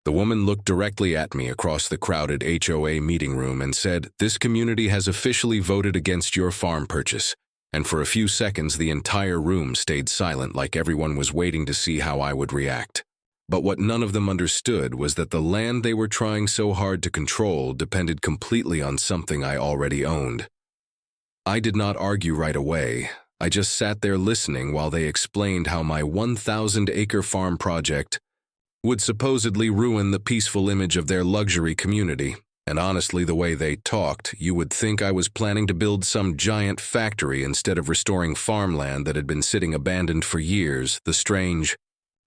The woman looked directly at me across the crowded HOA meeting room and said, "This community has officially voted against your farm purchase." And for a few seconds, the entire room stayed silent, like everyone was waiting to see how I would react. But what none of them understood was that the land they were trying so hard to control depended completely on something I already owned. I did not argue right away. I just sat there listening while they explained how my 1,000-acre farm project would supposedly ruin the peaceful image of their luxury community. And honestly, the way they talked, you would think I was planning to build some giant factory instead of restoring farmland that had been sitting abandoned for years. The strange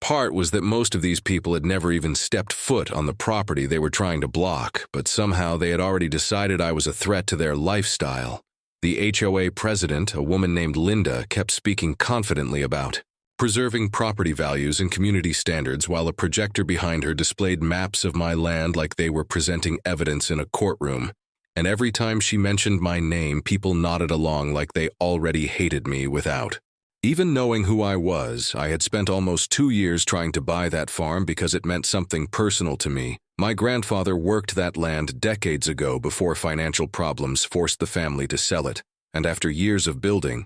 part was that most of these people had never even stepped foot on the property they were trying to block, but somehow they had already decided I was a threat to their lifestyle. The HOA president, a woman named Linda, kept speaking confidently about preserving property values and community standards, while a projector behind her displayed maps of my land like they were presenting evidence in a courtroom. And every time she mentioned my name, people nodded along like they already hated me without even knowing who I was. I had spent almost 2 years trying to buy that farm because it meant something personal to me. My grandfather worked that land decades ago before financial problems forced the family to sell it. And after years of building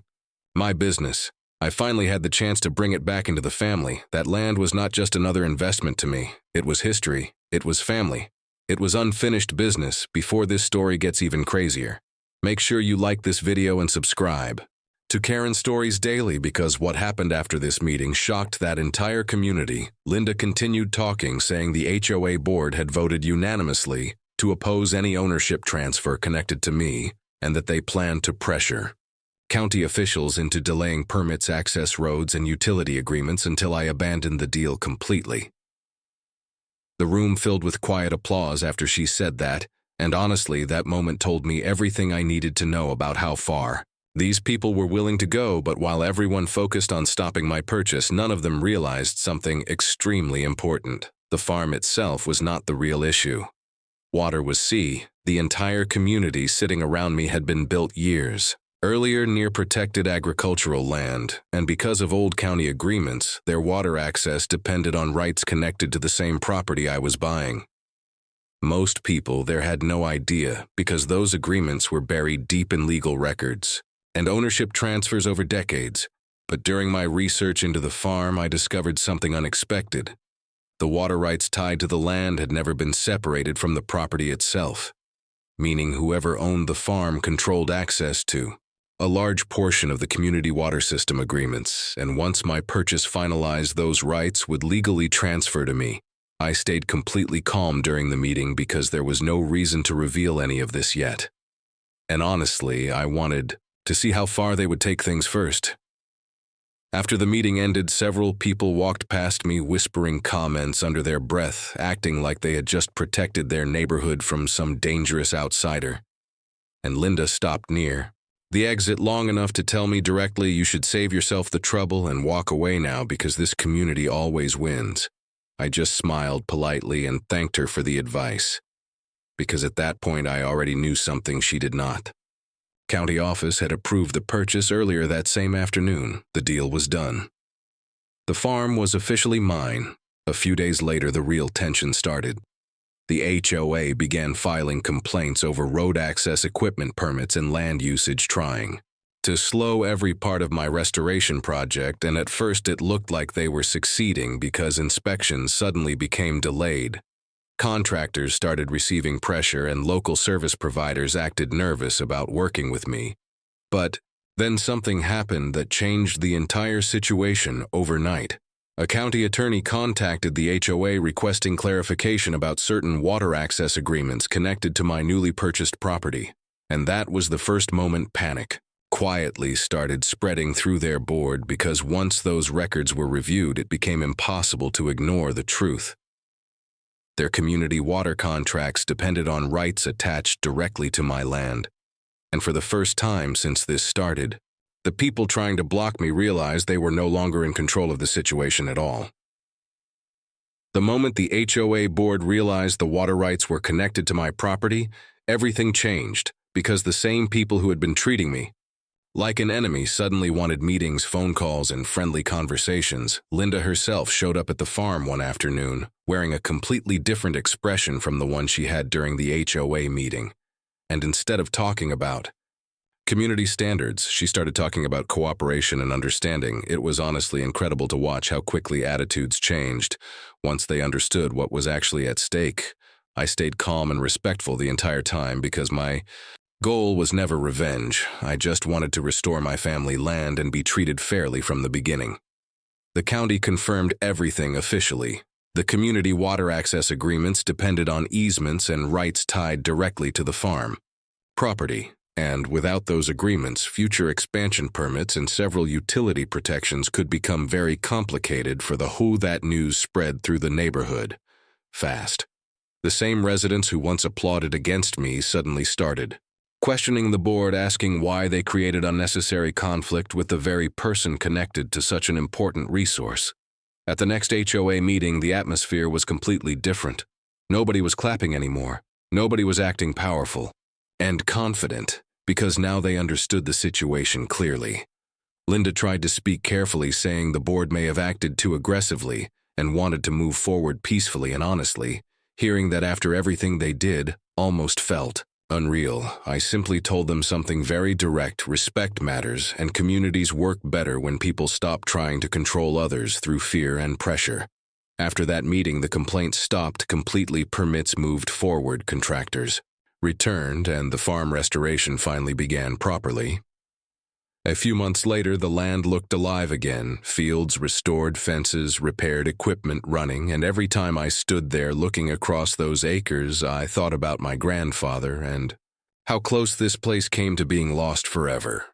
my business, I finally had the chance to bring it back into the family. That land was not just another investment to me. It was history. It was family. It was unfinished business. Before this story gets even crazier, make sure you like this video and subscribe to Karen Stories Daily, because what happened after this meeting shocked that entire community. Linda continued talking, saying the HOA board had voted unanimously to oppose any ownership transfer connected to me, and that they planned to pressure county officials into delaying permits, access roads, and utility agreements until I abandoned the deal completely. The room filled with quiet applause after she said that, and honestly, that moment told me everything I needed to know about how far these people were willing to go. But while everyone focused on stopping my purchase, none of them realized something extremely important. The farm itself was not the real issue. Water was sea. The entire community sitting around me had been built years earlier near protected agricultural land, and because of old county agreements, their water access depended on rights connected to the same property I was buying. Most people there had no idea, because those agreements were buried deep in legal records and ownership transfers over decades. But during my research into the farm, I discovered something unexpected. The water rights tied to the land had never been separated from the property itself, meaning whoever owned the farm controlled access to a large portion of the community water system agreements, and once my purchase finalized, those rights would legally transfer to me. I stayed completely calm during the meeting because there was no reason to reveal any of this yet. And honestly, I wanted to see how far they would take things first. After the meeting ended, several people walked past me whispering comments under their breath, acting like they had just protected their neighborhood from some dangerous outsider. And Linda stopped near the exit long enough to tell me directly, "You should save yourself the trouble and walk away now, because this community always wins." I just smiled politely and thanked her for the advice, because at that point I already knew something she did not. County office had approved the purchase earlier that same afternoon. The deal was done. The farm was officially mine. A few days later, the real tension started. The HOA began filing complaints over road access equipment permits and land usage, trying to slow every part of my restoration project, and at first it looked like they were succeeding because inspections suddenly became delayed. Contractors started receiving pressure, and local service providers acted nervous about working with me. But then something happened that changed the entire situation overnight. A county attorney contacted the HOA requesting clarification about certain water access agreements connected to my newly purchased property. And that was the first moment panic quietly started spreading through their board, because once those records were reviewed, it became impossible to ignore the truth. Their community water contracts depended on rights attached directly to my land. And for the first time since this started, the people trying to block me realized they were no longer in control of the situation at all. The moment the HOA board realized the water rights were connected to my property, everything changed, because the same people who had been treating me Like an enemy suddenly wanted meetings, phone calls, and friendly conversations, Linda herself showed up at the farm one afternoon, wearing a completely different expression from the one she had during the HOA meeting. And instead of talking about community standards, she started talking about cooperation and understanding. It was honestly incredible to watch how quickly attitudes changed once they understood what was actually at stake. I stayed calm and respectful the entire time because my goal was never revenge. I just wanted to restore my family land and be treated fairly from the beginning. The county confirmed everything officially. The community water access agreements depended on easements and rights tied directly to the farm property, and without those agreements, future expansion permits and several utility protections could become very complicated for the who that news spread through the neighborhood. Fast. The same residents who once applauded against me suddenly started questioning the board, asking why they created unnecessary conflict with the very person connected to such an important resource. At the next HOA meeting, the atmosphere was completely different. Nobody was clapping anymore. Nobody was acting powerful and confident, because now they understood the situation clearly. Linda tried to speak carefully, saying the board may have acted too aggressively and wanted to move forward peacefully, and honestly, hearing that after everything they did, almost felt unreal. I simply told them something very direct: respect matters, and communities work better when people stop trying to control others through fear and pressure. After that meeting, the complaints stopped completely, permits moved forward, contractors returned, and the farm restoration finally began properly. A few months later, the land looked alive again, fields restored, fences repaired, equipment running, and every time I stood there looking across those acres, I thought about my grandfather and how close this place came to being lost forever.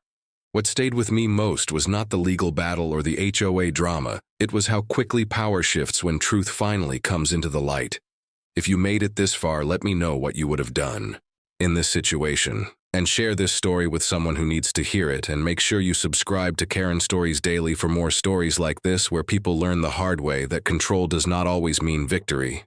What stayed with me most was not the legal battle or the HOA drama, it was how quickly power shifts when truth finally comes into the light. If you made it this far, let me know what you would have done in this situation, and share this story with someone who needs to hear it, and make sure you subscribe to Karen Stories Daily for more stories like this, where people learn the hard way that control does not always mean victory.